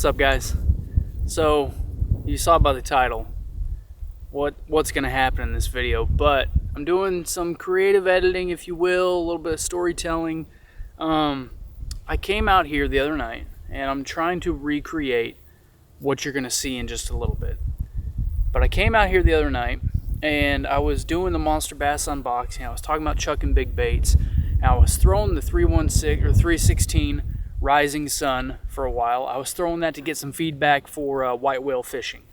What's up, guys? So you saw by the title what's gonna happen in this video, but I'm doing some creative editing, if you will, a little bit of storytelling. I came out here the other night and I'm trying to recreate what you're gonna see in just a little bit. But I came out here the other night and I was doing the Monster Bass unboxing. I was talking about chucking big baits. And I was throwing the 316 or 316 Rising Sun for a while. I was throwing that to get some feedback for white whale fishing.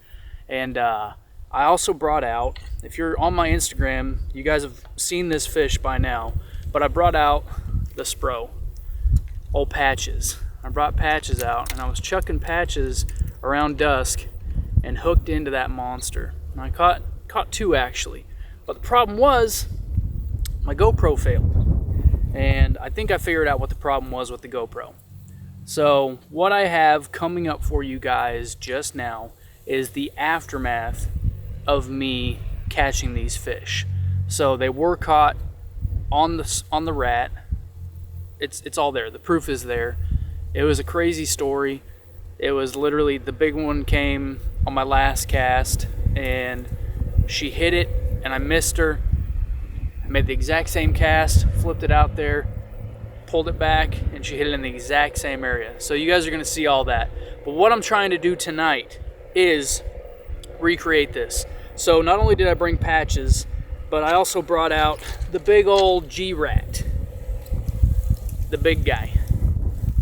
And I also brought out, if you're on my Instagram, you guys have seen this fish by now, but I brought out the Spro, old Patches. I brought Patches out and I was chucking Patches around dusk and hooked into that monster. And I caught two actually, but the problem was my GoPro failed. And I think I figured out what the problem was with the GoPro. So what I have coming up for you guys just now is the aftermath of me catching these fish. So they were caught on the rat. It's all there. The proof is there. It was a crazy story. It was literally, the big one came on my last cast and she hit it and I missed her. I made the exact same cast, flipped it out there, pulled it back, and she hit it in the exact same area. So you guys are gonna see all that. But what I'm trying to do tonight is recreate this. So not only did I bring Patches, but I also brought out the big old G-Rat, the big guy.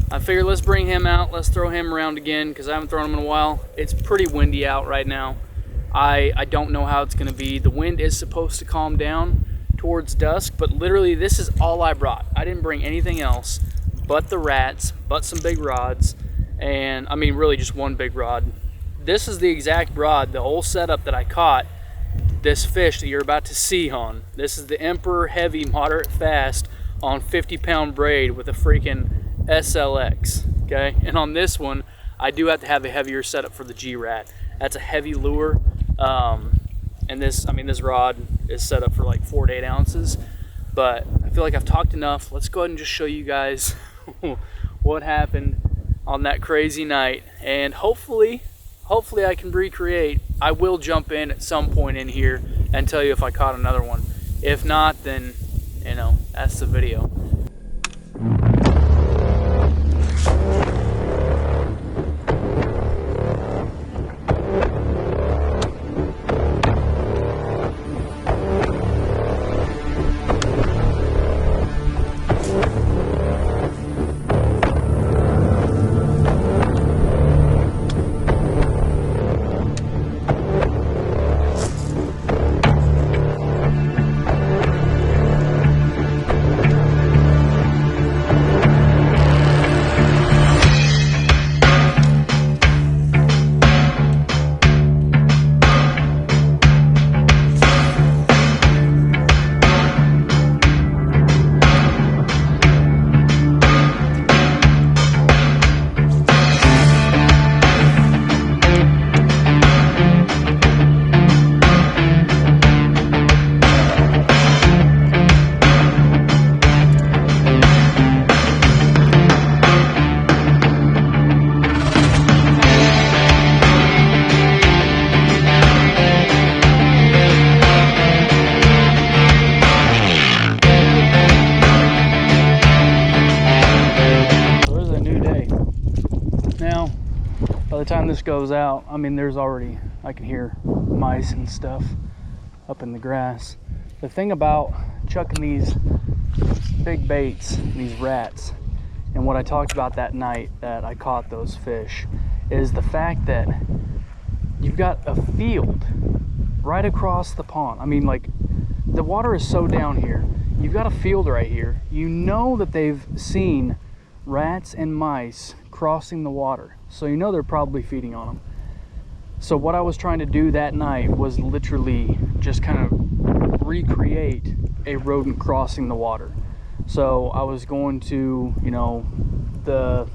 I figured let's bring him out, let's throw him around again, because I haven't thrown him in a while. It's pretty windy out right now. I don't know how it's gonna be. The wind is supposed to calm down towards dusk, but literally this is all I brought. I didn't bring anything else but the rats, but some big rods, and I mean really just one big rod. This is the exact rod, the whole setup that I caught this fish that you're about to see on. This is the Emperor Heavy Moderate Fast on 50-pound braid with a freaking SLX, okay? And on this one, I do have to have a heavier setup for the G-Rat. That's a heavy lure, and this rod is set up for like 4 to 8 ounces. But I feel like I've talked enough. Let's go ahead and just show you guys what happened on that crazy night, and hopefully I can recreate. I will jump in at some point in here and tell you if I caught another one. If not, then you know, that's the video. By the time this goes out, I mean, there's already, I can hear mice and stuff up in the grass. The thing about chucking these big baits, these rats, and what I talked about that night that I caught those fish, is the fact that you've got a field right across the pond. I mean, like, the water is so down here. You've got a field right here. You know that they've seen rats and mice crossing the water, so you know they're probably feeding on them. So what I was trying to do that night was literally just kind of recreate a rodent crossing the water. So I was going to, you know, the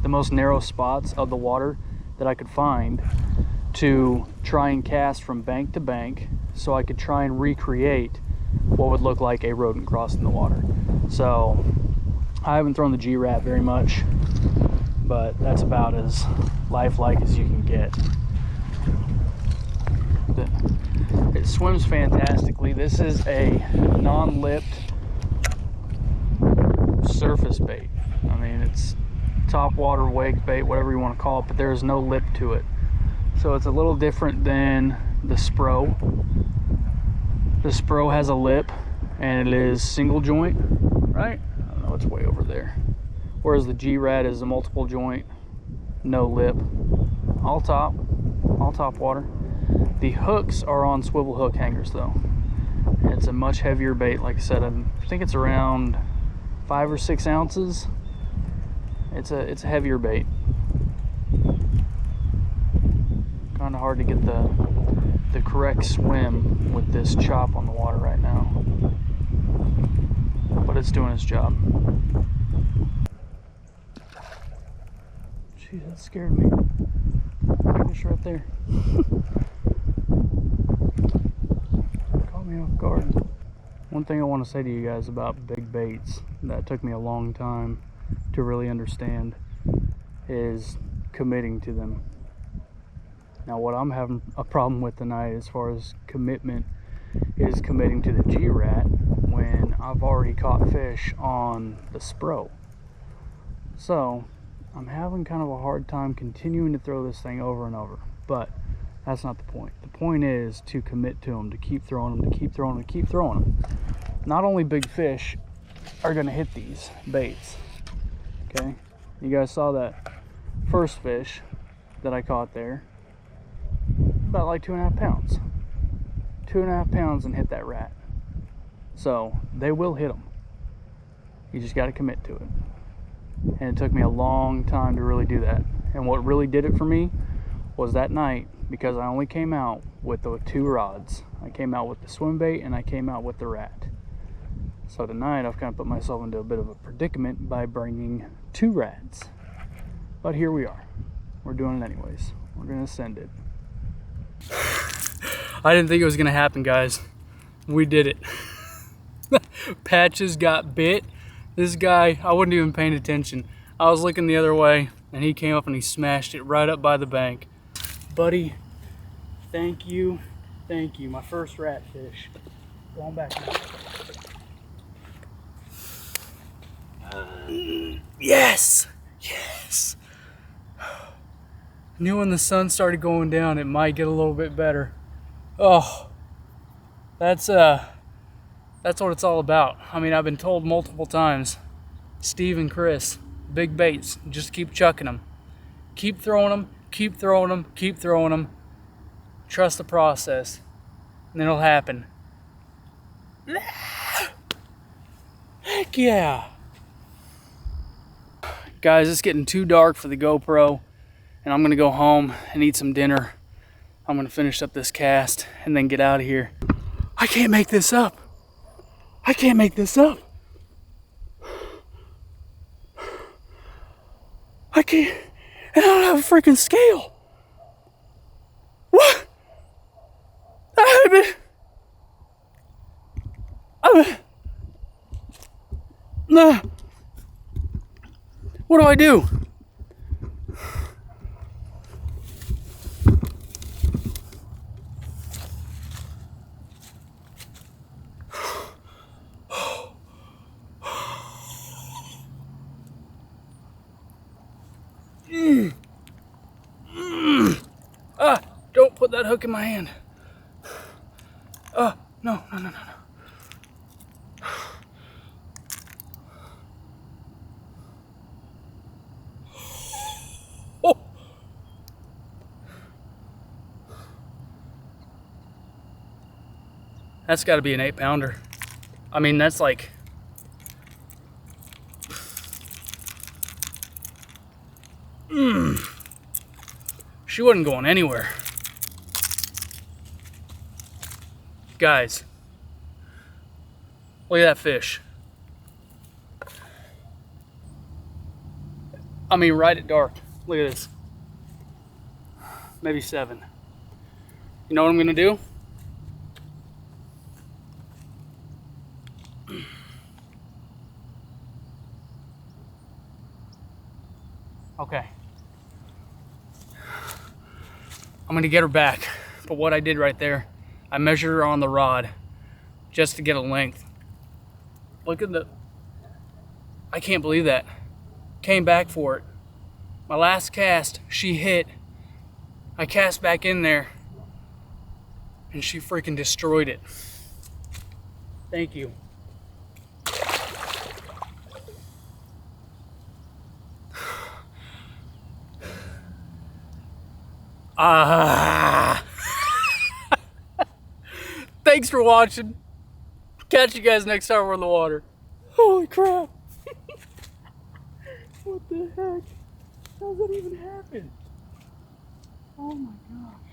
most narrow spots of the water that I could find to try and cast from bank to bank, so I could try and recreate what would look like a rodent crossing the water. So I haven't thrown the G-Rat very much but that's about as lifelike as you can get. It swims fantastically. This is a non-lipped surface bait. I mean, it's top water wake bait, whatever you want to call it, but there is no lip to it. So it's a little different than the Spro. The Spro has a lip and it is single joint, right? I don't know, it's way over there. Whereas the G-Rad is a multiple joint, no lip, all top water. The hooks are on swivel hook hangers though. It's a much heavier bait. Like I said, I think it's around 5 or 6 ounces. It's a heavier bait. Kind of hard to get the correct swim with this chop on the water right now, but it's doing its job. Jeez, that scared me. Fish right there. Caught me off guard. One thing I want to say to you guys about big baits that took me a long time to really understand is committing to them. Now, what I'm having a problem with tonight as far as commitment is committing to the G-Rat when I've already caught fish on the Spro. So I'm having kind of a hard time continuing to throw this thing over and over, but that's not the point. The point is to commit to them, to keep throwing them, to keep throwing them, to keep throwing them. Not only big fish are going to hit these baits, okay? You guys saw that first fish that I caught there, about like 2.5 pounds. 2.5 pounds and hit that rat. So they will hit them. You just got to commit to it. And it took me a long time to really do that. And what really did it for me was that night, because I only came out with the 2 rods. I came out with the swim bait and I came out with the rat. So tonight I've kind of put myself into a bit of a predicament by bringing 2 rats. But here we are. We're doing it anyways. We're going to send it. I didn't think it was going to happen, guys. We did it. Patches got bit. This guy, I wasn't even paying attention. I was looking the other way, and he came up and he smashed it right up by the bank. Buddy, thank you. Thank you. My first ratfish. Go on back now. Yes! Yes! Knew when the sun started going down, it might get a little bit better. Oh, that's what it's all about. I mean, I've been told multiple times, Steve and Chris, big baits, just keep chucking them. Keep throwing them, keep throwing them, keep throwing them. Trust the process, and it'll happen. Heck yeah. Guys, it's getting too dark for the GoPro, and I'm gonna go home and eat some dinner. I'm gonna finish up this cast and then get out of here. I can't make this up. I can't make this up. I can't. And I don't have a freaking scale. What? Nah. What do I do? Don't put that hook in my hand. No. Oh. That's got to be an 8-pounder. I mean, that's like... She wasn't going anywhere. Guys, look at that fish. I mean, right at dark. Look at this. Maybe 7. You know what I'm gonna do? I'll Okay. I'm gonna get her back. But what I did right there, I measured her on the rod just to get a length. Look at the, I can't believe that. Came back for it. My last cast, she hit. I cast back in there and she freaking destroyed it. Thank you. Ah. Thanks for watching. Catch you guys next time we're in the water. Holy crap. What the heck? How does that even happen? Oh my gosh.